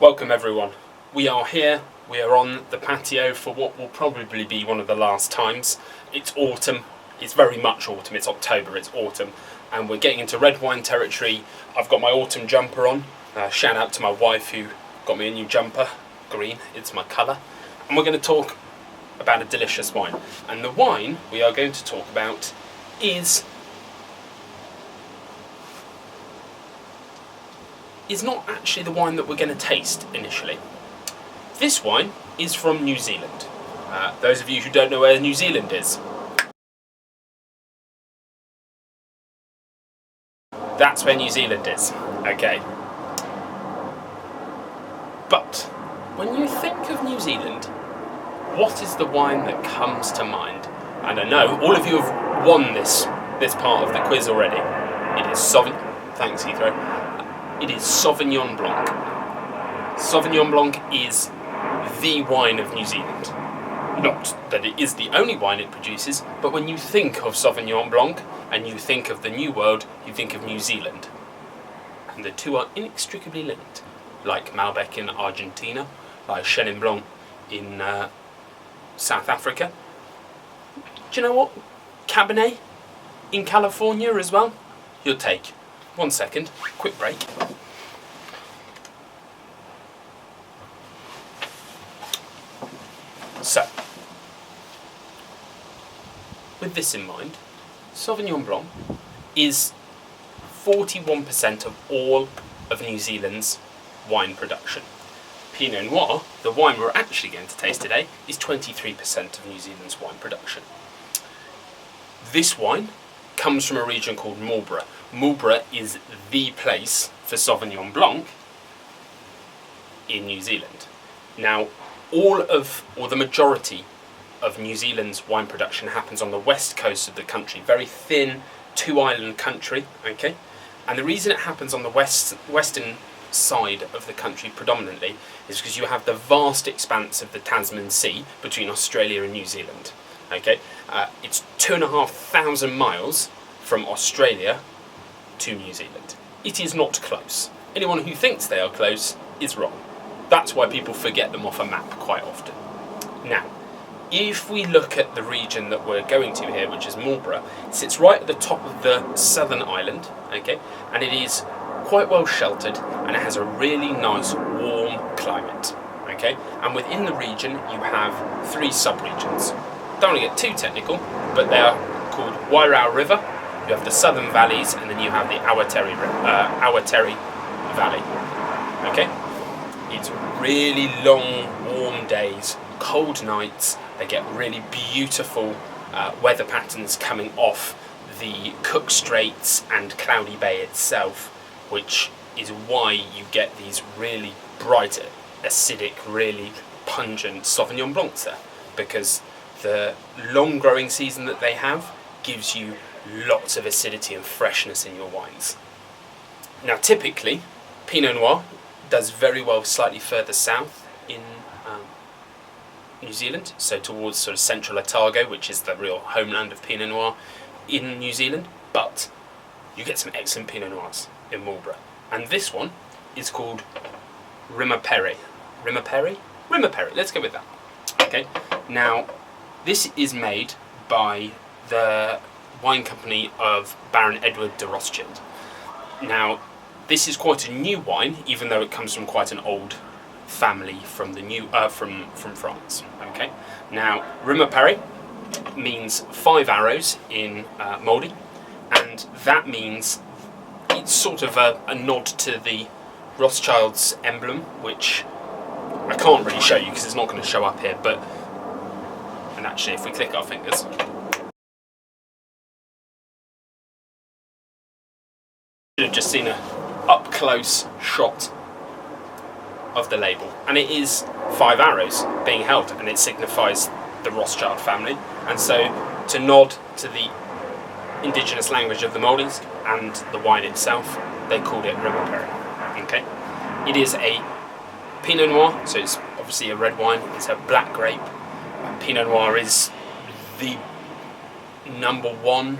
Welcome everyone. We are here, we are on the patio for what will probably be one of the last times. It's autumn, it's very much autumn, it's October, it's autumn, and we're getting into red wine territory. I've got my autumn jumper on, shout out to my wife who got me a new jumper, green, it's my colour, and we're going to talk about a delicious wine. And the wine we are going to talk about is not actually the wine that we're going to taste initially. This wine is from New Zealand. Those of you who don't know where New Zealand is, that's where New Zealand is, okay. But when you think of New Zealand, what is the wine that comes to mind? And I know all of you have won this part of the quiz already. It is Thanks, Heathrow. It is Sauvignon Blanc. Sauvignon Blanc is the wine of New Zealand. Not that it is the only wine it produces, but when you think of Sauvignon Blanc and you think of the New World, you think of New Zealand. And the two are inextricably linked, like Malbec in Argentina, like Chenin Blanc in South Africa. Do you know what? Cabernet in California as well. Your take. 1 second, quick break. So, with this in mind, Sauvignon Blanc is 41% of all of New Zealand's wine production. Pinot Noir, the wine we're actually going to taste today, is 23% of New Zealand's wine production. This wine comes from a region called Marlborough. Marlborough is the place for Sauvignon Blanc in New Zealand. Now, the majority of New Zealand's wine production happens on the west coast of the country, very thin, two-island country, okay? And the reason it happens on the western side of the country predominantly is because you have the vast expanse of the Tasman Sea between Australia and New Zealand, okay? It's 2,500 miles from Australia to New Zealand. It is not close. Anyone who thinks they are close is wrong. That's why people forget them off a map quite often. Now, if we look at the region that we're going to here, which is Marlborough, it sits right at the top of the southern island, okay, and it is quite well sheltered and it has a really nice warm climate, okay, and within the region you have 3 sub-regions. Don't want to get too technical, but they are called Wairau River, you have the Southern Valleys, and then you have the Awatere Valley. Okay? It's really long, warm days, cold nights. They get really beautiful weather patterns coming off the Cook Straits and Cloudy Bay itself, which is why you get these really bright, acidic, really pungent Sauvignon Blancs there, because the long growing season that they have gives you lots of acidity and freshness in your wines. Now typically, Pinot Noir does very well slightly further south in New Zealand, so towards sort of central Otago, which is the real homeland of Pinot Noir in New Zealand, but you get some excellent Pinot Noirs in Marlborough. And this one is called Rimapere. Rimapere, let's go with that. Okay, now this is made by the wine company of Baron Edward de Rothschild. Now, this is quite a new wine, even though it comes from quite an old family from from France. Okay. Now, Rimapere means 5 arrows in Māori, and that means it's sort of a nod to the Rothschild's emblem, which I can't really show you because it's not going to show up here. And actually, if we click our fingers. Have just seen a up-close shot of the label, and it is 5 arrows being held, and it signifies the Rothschild family, and so to nod to the indigenous language of the Māoris and the wine itself, they called it Rimapere. Okay, it is a Pinot Noir, so it's obviously a red wine. It's a black grape. Pinot Noir is the #1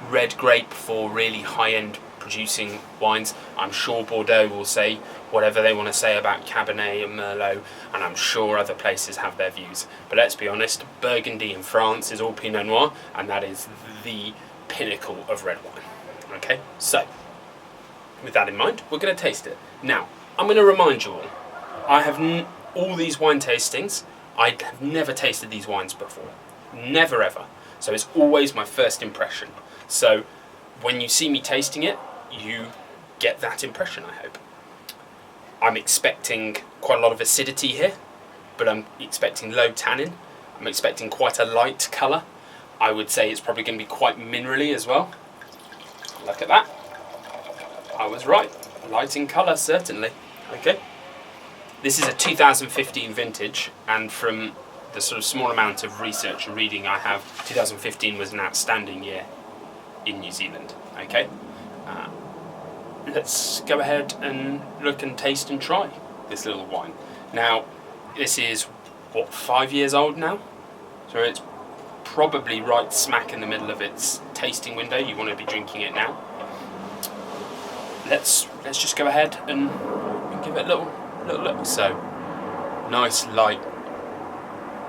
red grape for really high-end producing wines. I'm sure Bordeaux will say whatever they want to say about Cabernet and Merlot, and I'm sure other places have their views. But let's be honest, Burgundy in France is all Pinot Noir, and that is the pinnacle of red wine. Okay, so with that in mind, we're going to taste it. Now, I'm going to remind you all, I have all these wine tastings, I have never tasted these wines before. Never ever. So it's always my first impression. So when you see me tasting it, you get that impression, I hope. I'm expecting quite a lot of acidity here, but I'm expecting low tannin. I'm expecting quite a light colour. I would say it's probably going to be quite minerally as well. Look at that. I was right. Light in colour, certainly. Okay. This is a 2015 vintage, and from the sort of small amount of research and reading I have, 2015 was an outstanding year in New Zealand. Okay. Let's go ahead and look and taste and try this little wine. Now, this is, what, 5 years old now? So it's probably right smack in the middle of its tasting window. You want to be drinking it now. Let's just go ahead and give it a little look. So, nice light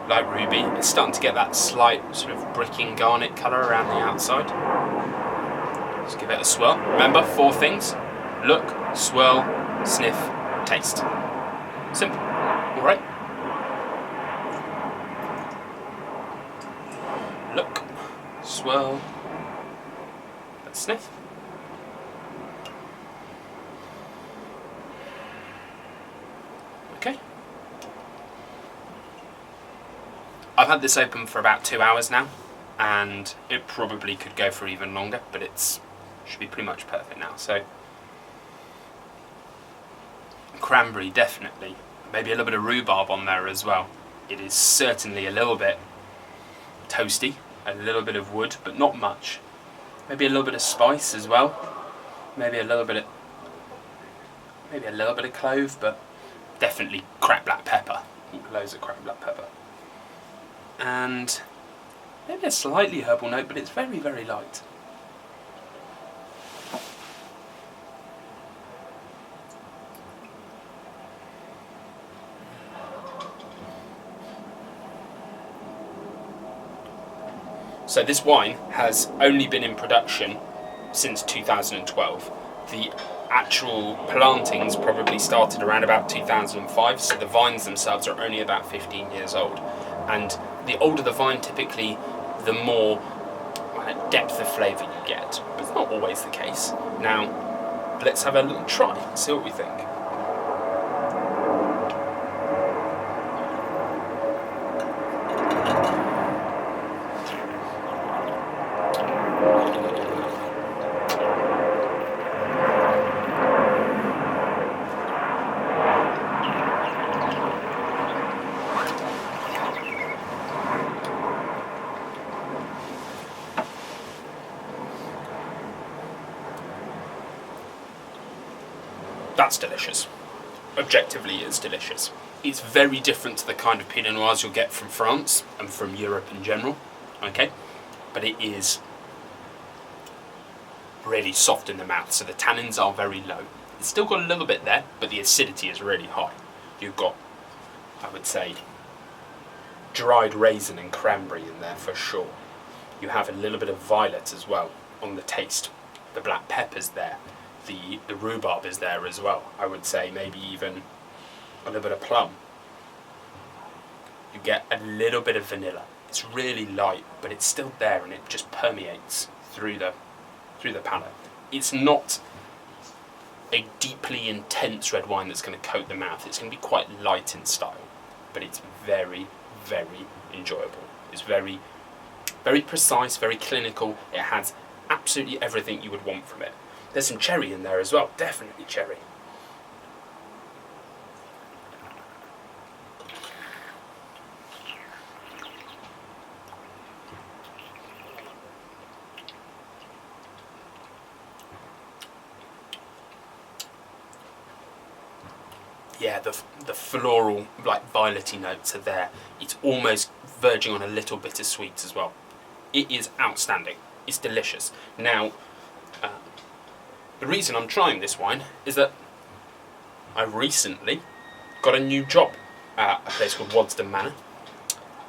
ruby. It's starting to get that slight sort of bricking garnet colour around the outside. Let's give it a swirl. Remember, 4 things: look, swirl, sniff, taste. Simple. Alright. Look, swirl, let's sniff. Okay. I've had this open for about 2 hours now, and it probably could go for even longer, but it's should be pretty much perfect now. So, cranberry, definitely. Maybe a little bit of rhubarb on there as well. It is certainly a little bit toasty, a little bit of wood, but not much. Maybe a little bit of spice as well. Maybe a little bit of clove, but definitely cracked black pepper. Loads of cracked black pepper. And maybe a slightly herbal note, but it's very, very light. So this wine has only been in production since 2012. The actual plantings probably started around about 2005, so the vines themselves are only about 15 years old. And the older the vine, typically, the more depth of flavour you get. But it's not always the case. Now, let's have a little try, see what we think. That's delicious. Objectively, it's delicious. It's very different to the kind of Pinot Noirs you'll get from France and from Europe in general, okay? But it is really soft in the mouth, so the tannins are very low. It's still got a little bit there, but the acidity is really high. You've got, I would say, dried raisin and cranberry in there for sure. You have a little bit of violet as well on the taste. The black pepper's there. The rhubarb is there as well. I would say maybe even a little bit of plum. You get a little bit of vanilla. It's really light, but it's still there, and it just permeates through the palate. It's not a deeply intense red wine that's going to coat the mouth. It's going to be quite light in style, but it's very, very enjoyable. It's very, very precise, very clinical. It has absolutely everything you would want from it. There's some cherry in there as well, definitely cherry. Yeah, the floral, like violet-y notes are there. It's almost verging on a little bittersweet as well. It is outstanding. It's delicious. Now, The reason I'm trying this wine is that I recently got a new job at a place called Waddesdon Manor,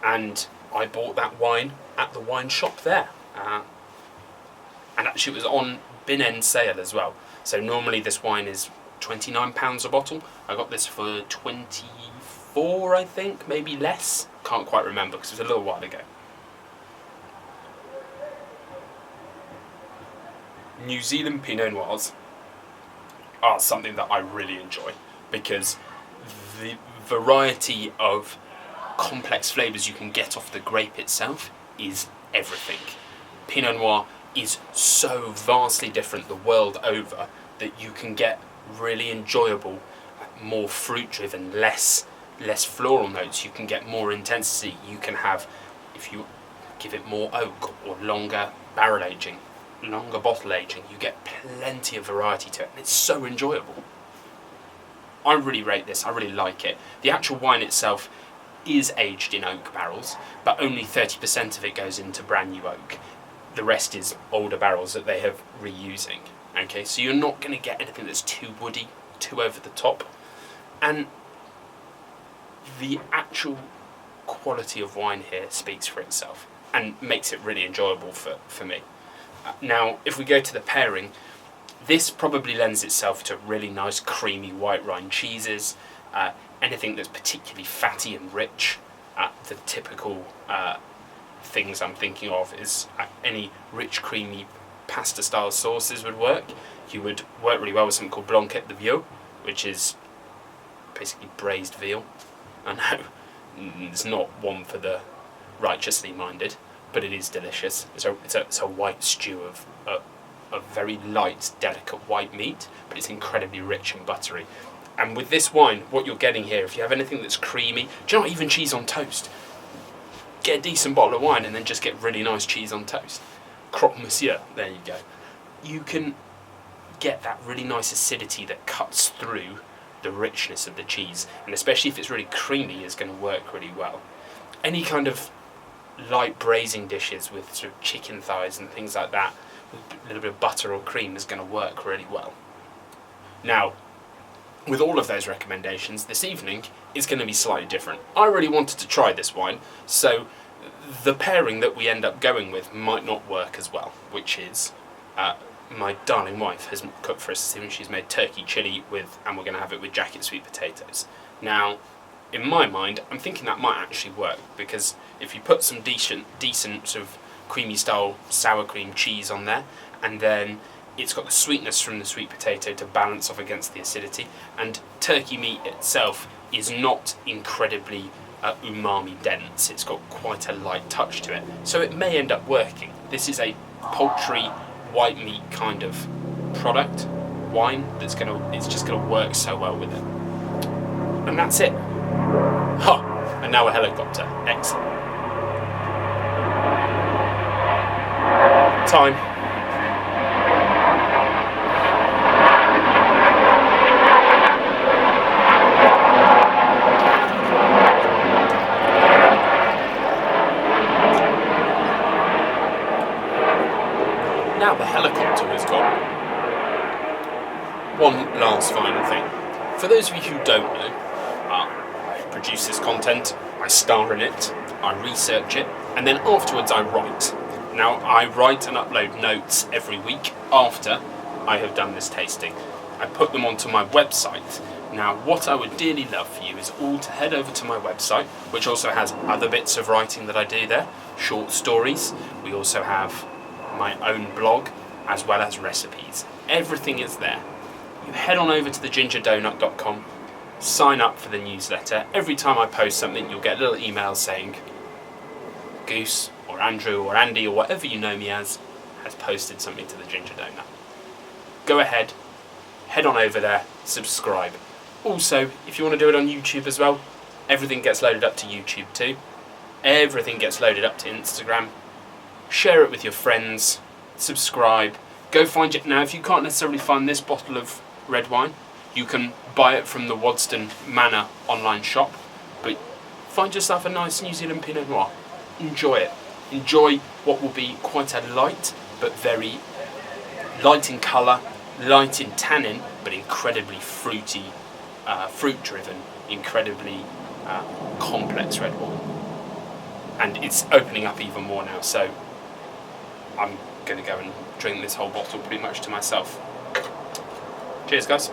and I bought that wine at the wine shop there. And actually it was on bin end sale as well. So normally this wine is £29 a bottle. I got this for 24, I think, maybe less. Can't quite remember because it was a little while ago. New Zealand Pinot Noirs are something that I really enjoy because the variety of complex flavours you can get off the grape itself is everything. Pinot Noir is so vastly different the world over that you can get really enjoyable, more fruit-driven, less floral notes. You can get more intensity. You can have, if you give it more oak or longer barrel aging, longer bottle aging, you get plenty of variety to it, and it's so enjoyable. I really rate this. I really like it. The actual wine itself is aged in oak barrels, but only 30% of it goes into brand new oak. The rest is older barrels that they have reusing. Okay, so you're not going to get anything that's too woody, too over the top. And the actual quality of wine here speaks for itself and makes it really enjoyable for me. Now, if we go to the pairing, this probably lends itself to really nice creamy white rind cheeses, anything that's particularly fatty and rich. The typical things I'm thinking of is any rich creamy pasta style sauces would work. You would work really well with something called blanquette de veau, which is basically braised veal. I know it's not one for the righteously minded, but it is delicious. It's a white stew of very light, delicate white meat, but it's incredibly rich and buttery. And with this wine, what you're getting here, if you have anything that's creamy, do you know what, even cheese on toast? Get a decent bottle of wine and then just get really nice cheese on toast. Croque monsieur, there you go. You can get that really nice acidity that cuts through the richness of the cheese, and especially if it's really creamy, is going to work really well. Any kind of light braising dishes with sort of chicken thighs and things like that, with a little bit of butter or cream, is going to work really well. Now, with all of those recommendations, this evening is going to be slightly different. I really wanted to try this wine, so the pairing that we end up going with might not work as well, which is my darling wife has cooked for us this evening. She's made turkey chilli and we're going to have it with jacket sweet potatoes. Now, in my mind, I'm thinking that might actually work, because if you put some decent sort of creamy style sour cream cheese on there, and then it's got the sweetness from the sweet potato to balance off against the acidity, and turkey meat itself is not incredibly umami dense. It's got quite a light touch to it, so it may end up working. This is a poultry white meat kind of product, wine, it's just gonna work so well with it. And that's it. Ha! And now a helicopter. Excellent. Time. Now the helicopter has gone. One last final thing. For those of you who don't know, I produce this content, I star in it, I research it, and then afterwards I write. Now I write and upload notes every week after I have done this tasting. I put them onto my website. Now what I would dearly love for you is all to head over to my website, which also has other bits of writing that I do there, short stories. We also have my own blog, as well as recipes. Everything is there. You head on over to thegingerdonut.com, sign up for the newsletter. Every time I post something, you'll get a little email saying Goose or Andrew or Andy or whatever you know me as has posted something to the Ginger Donut. Go ahead, head on over there, subscribe. Also, if you want to do it on YouTube as well, everything gets loaded up to YouTube too. Everything gets loaded up to Instagram. Share it with your friends, subscribe, go find it. Now if you can't necessarily find this bottle of red wine, you can buy it from the Waddesdon Manor online shop, but find yourself a nice New Zealand Pinot Noir. Enjoy it. Enjoy what will be quite a light, but very light in colour, light in tannin, but incredibly fruity, fruit-driven, incredibly complex red wine. And it's opening up even more now, so I'm going to go and drink this whole bottle pretty much to myself. Cheers, guys.